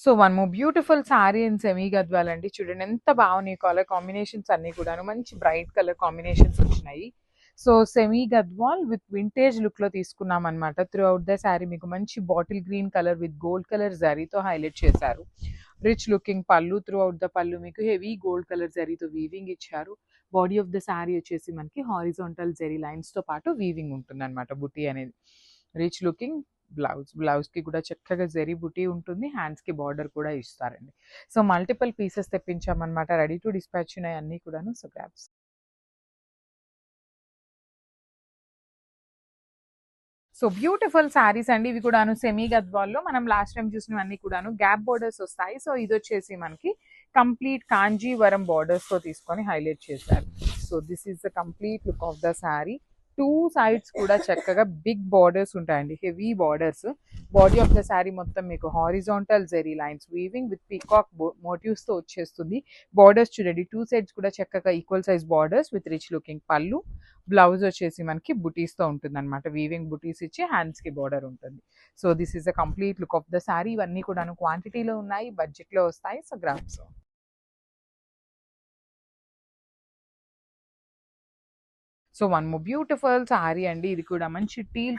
So one more beautiful sorry in semi Gadwal అండి. చూడండి ఎంత బాగున్నాయి కలర్ కాంబినేషన్స్ అన్ని కూడాను మంచి బ్రైట్ కలర్ కాంబినేషన్స్ వచ్చినాయి. So semi Gadwal with vintage look లో తీసుకున్నాం అనమాట. త్రూ అవుట్ ద శారీ మీకు మంచి bottle green colour with gold colour జరీతో హైలైట్ చేశారు. రిచ్ లుకింగ్ పళ్ళు, త్రూ అవుట్ ద పళ్ళు మీకు హెవీ గోల్డ్ కలర్ జరీతో వీవింగ్ ఇచ్చారు. బాడీ ఆఫ్ ద శారీ వచ్చేసి మనకి హారిజాంటల్ జరీ లైన్స్ తో పాటు వీవింగ్ ఉంటుంది అనమాట. బుటీ అనేది రిచ్ లుకింగ్. బ్లౌజ్ కి కూడా చక్కగా జరీ బుటీ ఉంటుంది. హ్యాండ్స్ కి బార్డర్ కూడా ఇస్తారండి. సో మల్టిపుల్ పీసెస్ తెప్పించామన్నమాట. రెడీ టు డిస్పాచ్ ఉన్నాయి అన్ని కూడాను. So grabs. So beautiful saris అండి ఇవి కూడాను. సెమీ గద్వాల్లో మనం లాస్ట్ టైం చూసినవన్నీ కూడాను గ్యాప్ బోర్డర్స్ వస్తాయి. సో ఇది వచ్చేసి మనకి కంప్లీట్ కాంజీవరం బోర్డర్స్ తో తీసుకొని హైలైట్ చేశారు. So this is the complete look of the sari. Two sides కూడా చక్కగా బిగ్ బార్డర్స్ ఉంటాయండి, heavy borders. Body of the sari మొత్తం మీకు horizontal zari lines weaving with peacock motifs తో వచ్చేస్తుంది. బార్డర్స్ చూడండి, టూ సైడ్స్ కూడా చక్కగా equal size borders with rich looking pallu. Blouse వచ్చేసి మనకి బుటీస్ తో ఉంటుంది అనమాట. వీవింగ్ బుటీస్ ఇచ్చి హ్యాండ్స్ కి బార్డర్ ఉంటుంది. So this is the complete look of the sari. ఇవన్నీ కూడా క్వాంటిటీలో ఉన్నాయి, బడ్జెట్ లో వస్తాయి. So grams. So one more beautiful sorry అండి. ఇది కూడా మంచి టీల్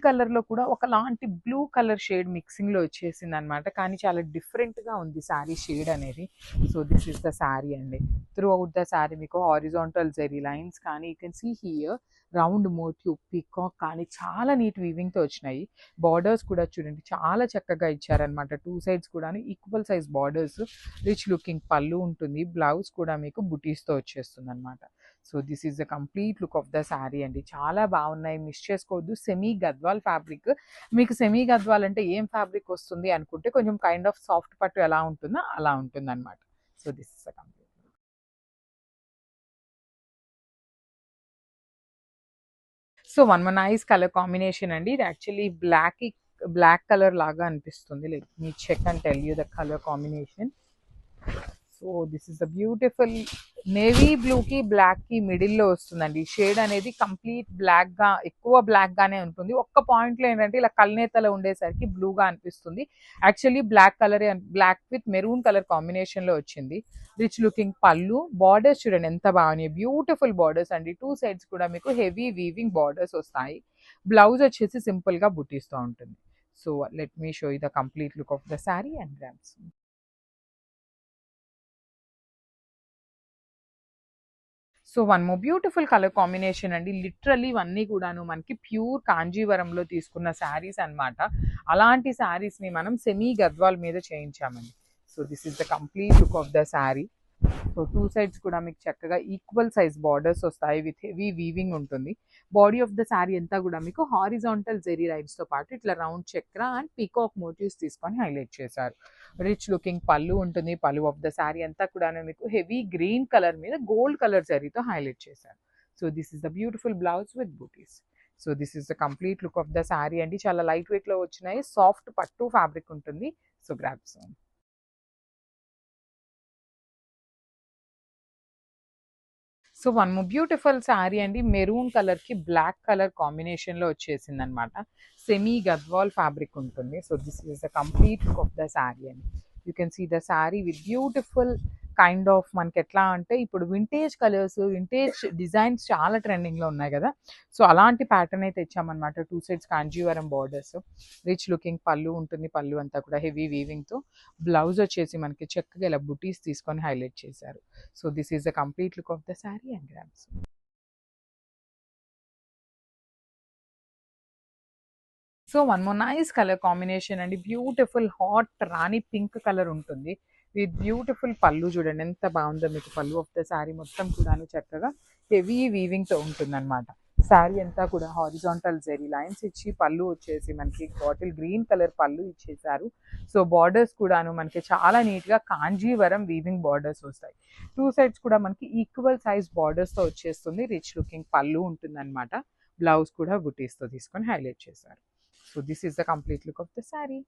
కలర్ లో కూడా ఒకలాంటి బ్లూ కలర్ షేడ్ మిక్సింగ్ లో వచ్చేసింది అనమాట. కానీ చాలా డిఫరెంట్ గా ఉంది సారీ షేడ్ అనేది. So this is the sari అండి. త్రూ అవుట్ ద సారీ మీకు హారిజాంటల్ జెరీ లైన్స్ కానీ you can see here round motif peacock కానీ చాలా నీట్ వీవింగ్ తో వచ్చినాయి. బార్డర్స్ కూడా చూడండి చాలా చక్కగా ఇచ్చారనమాట. టూ సైడ్స్ కూడా equal size borders. Rich looking పళ్ళు ఉంటుంది. బ్లౌజ్ కూడా మీకు బుటీస్ తో వచ్చేస్తుంది అనమాట. So this is the complete look of the sari అండి. చాలా బాగున్నాయి, మిస్ చేసుకోవద్దు. Semi Gadwal fabric. మీకు సెమీ గద్వాల్ అంటే ఏం ఫ్యాబ్రిక్ వస్తుంది అనుకుంటే కొంచెం కైండ్ ఆఫ్ సాఫ్ట్ పట్టు ఎలా ఉంటుందో అలా ఉంటుంది అనమాట. So this is the complete. So one more nice colour combination అండి. ఇది యాక్చువల్లీ బ్లాక్ కలర్ లాగా అనిపిస్తుంది. Like me check and tell you the colour combination. So this is the beautiful navy blue కి బ్లాక్ కి middle లో వస్తుందండి. Shade అనేది complete block గా, ఎక్కువ బ్లాక్ గానే ఉంటుంది. ఒక్క పాయింట్ లో ఏంటంటే ఇలా కల్నేతలో ఉండేసరికి బ్లూగా అనిపిస్తుంది. Actually black colour, black with maroon colour combination లో వచ్చింది. Rich looking pallu. బార్డర్స్ చూడండి ఎంత బాగున్నాయి, బ్యూటిఫుల్ బార్డర్స్ అండి. టూ సైడ్స్ కూడా మీకు హెవీ వీవింగ్ బార్డర్స్ వస్తాయి. బ్లౌజ్ వచ్చేసి సింపుల్ గా బుటీస్తో ఉంటుంది. So let me show you the complete look of the sari and grams. So one more beautiful colour combination అండి. లిటరల్లీ ఇవన్నీ కూడాను మనకి ప్యూర్ కాంజీవరంలో తీసుకున్న శారీస్ అనమాట. అలాంటి శారీస్ ని మనం సెమీ గద్వాల్ మీద చేయించామండి. So this is the complete look of the sari. So two sides కూడా మీకు చక్కగా ఈక్వల్ సైజ్ బార్డర్స్ వస్తాయి విత్ హెవీ వీవింగ్ ఉంటుంది. బాడీ ఆఫ్ ద శారీ అంతా కూడా మీకు హారిజాంటల్ జెరీ లైన్స్ తో పాటు ఇట్లా రౌండ్ చక్ర అండ్ పీకాక్ మోటివ్స్ తీసుకొని హైలైట్ చేశారు. రిచ్ లుకింగ్ పళ్ళు ఉంటుంది. పళ్ళు ఆఫ్ ద శారీ అంతా కూడా మీకు హెవీ గ్రీన్ కలర్ మీద గోల్డ్ కలర్ జరీతో హైలైట్ చేశారు. So this is the beautiful blouse with butis. So this is the complete look of the sari అండి. చాలా లైట్ వెయిట్ లో వచ్చినాయి. సాఫ్ట్ పట్టు ఫ్యాబ్రిక్ ఉంటుంది. So grabs. So one more beautiful sari అండి. మెరూన్ కలర్ కి బ్లాక్ కలర్ కాంబినేషన్ లో వచ్చేసింది అనమాట. సెమీ గద్వాల్ ఫ్యాబ్రిక్ ఉంటుంది. So this is the complete look of the sari అండి. You can see the sari with beautiful kind of, మనకి ఎట్లా అంటే ఇప్పుడు వింటేజ్ కలర్స్, వింటేజ్ డిజైన్స్ చాలా ట్రెండింగ్ లో ఉన్నాయి కదా. సో అలాంటి ప్యాటర్న్ అయితే ఇచ్చామన్నమాట. Two sides Kanjeevaram borders. Rich looking పళ్ళు ఉంటుంది. పళ్ళు అంతా కూడా హెవీ వీవింగ్ తో. బ్లౌజ్ వచ్చేసి మనకి చక్కగా ఇలా బుటీస్ తీసుకొని హైలైట్ చేశారు. So this is the complete look of the saree and grams. So one more nice colour combination అండి. బ్యూటిఫుల్ హాట్ రాణి పింక్ కలర్ ఉంటుంది. విత్ బ్యూటిఫుల్ పళ్ళు చూడండి ఎంత బాగుందో. మీకు పళ్ళు ఆఫ్ ద శారీ మొత్తం కూడా చక్కగా హెవీ వీవింగ్ తో ఉంటుంది అనమాట. శారీ అంతా కూడా హారిజాంటల్ జెరీ లైన్స్ ఇచ్చి పళ్ళు వచ్చేసి మనకి బాటిల్ గ్రీన్ కలర్ పళ్ళు ఇచ్చేసారు. సో బార్డర్స్ కూడాను మనకి చాలా నీట్ గా కాంజీవరం వీవింగ్ బార్డర్స్ వస్తాయి. టూ సైడ్స్ కూడా మనకి ఈక్వల్ సైజ్ బార్డర్స్ తో వచ్చేస్తుంది. రిచ్ లుకింగ్ పళ్ళు ఉంటుంది అనమాట. బ్లౌజ్ కూడా బుటీస్ తో తీసుకొని హైలైట్ చేశారు. So this is the complete look of the saree.